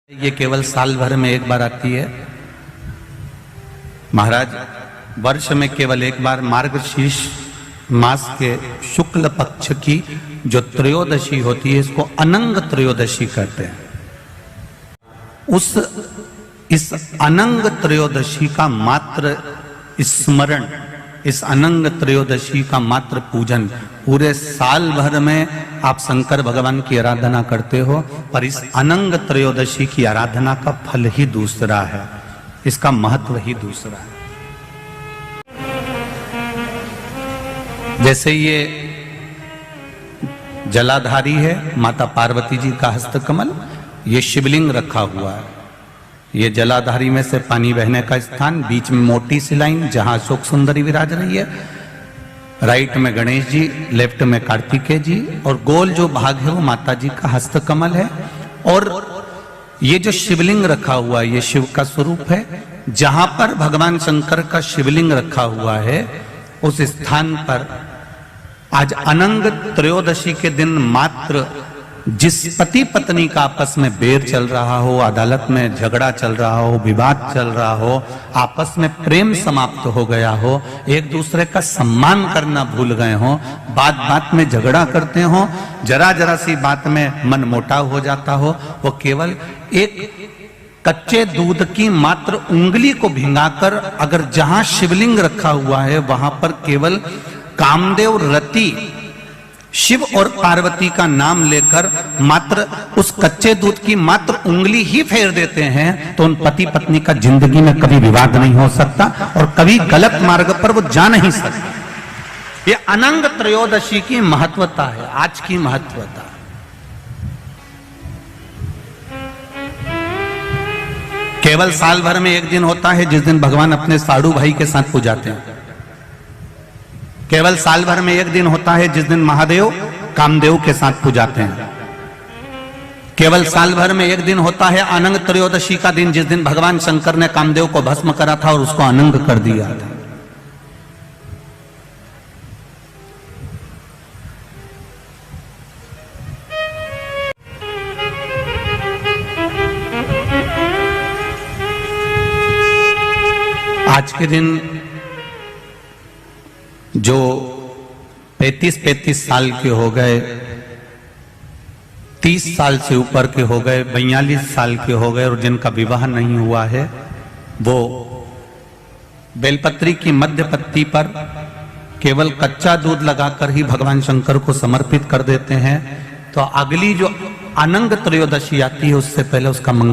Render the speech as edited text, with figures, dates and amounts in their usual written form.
ये केवल साल भर में एक बार आती है महाराज। वर्ष में केवल एक बार मार्गशीर्ष मास के शुक्ल पक्ष की जो त्रयोदशी होती है, इसको अनंग त्रयोदशी कहते हैं। इस अनंग त्रयोदशी का मात्र स्मरण, इस अनंग त्रयोदशी का मात्र पूजन, पूरे साल भर में आप शंकर भगवान की आराधना करते हो, पर इस अनंग त्रयोदशी की आराधना का फल ही दूसरा है, इसका महत्व ही दूसरा है। जैसे ये जलाधारी है माता पार्वती जी का हस्तकमल, ये शिवलिंग रखा हुआ है। ये जलाधारी में से पानी बहने का स्थान, बीच में मोटी सी लाइन जहां अशोक सुंदरी विराज रही है, राइट में गणेश जी, लेफ्ट में कार्तिकेय जी, और गोल जो भाग है वो माता जी का हस्तकमल है। और ये जो शिवलिंग रखा हुआ है ये शिव का स्वरूप है। जहां पर भगवान शंकर का शिवलिंग रखा हुआ है उस स्थान पर आज अनंग त्रयोदशी के दिन मात्र जिस पति पत्नी का आपस में बैर चल रहा हो, अदालत में झगड़ा चल रहा हो, विवाद चल रहा हो, आपस में प्रेम समाप्त हो गया हो, एक दूसरे का सम्मान करना भूल गए हो, बात बात में झगड़ा करते हो, जरा जरा सी बात में मन मोटाव हो जाता हो, वो केवल एक कच्चे दूध की मात्र उंगली को भिंगाकर अगर जहां शिवलिंग रखा हुआ है वहां पर केवल कामदेव रति शिव और पार्वती का नाम लेकर मात्र उस कच्चे दूध की मात्र उंगली ही फेर देते हैं, तो उन पति पत्नी का जिंदगी में कभी विवाद नहीं हो सकता और कभी गलत मार्ग पर वो जा नहीं सकते। ये अनंग त्रयोदशी की महत्वता है, आज की महत्वता। केवल साल भर में एक दिन होता है जिस दिन भगवान अपने साड़ू भाई के साथ पूजाते हैं। केवल साल भर में एक दिन होता है जिस दिन महादेव कामदेव के साथ पूजाते हैं। केवल साल भर में एक दिन होता है अनंग त्रयोदशी का दिन, जिस दिन भगवान शंकर ने कामदेव को भस्म करा था और उसको अनंग कर दिया था। आज के दिन जो 35 साल के हो गए, 30 साल से ऊपर के हो गए, 42 साल के हो गए और जिनका विवाह नहीं हुआ है, वो बेलपत्री की मध्य पत्ती पर केवल कच्चा दूध लगाकर ही भगवान शंकर को समर्पित कर देते हैं। तो अगली जो अनंग त्रयोदशी आती है उससे पहले उसका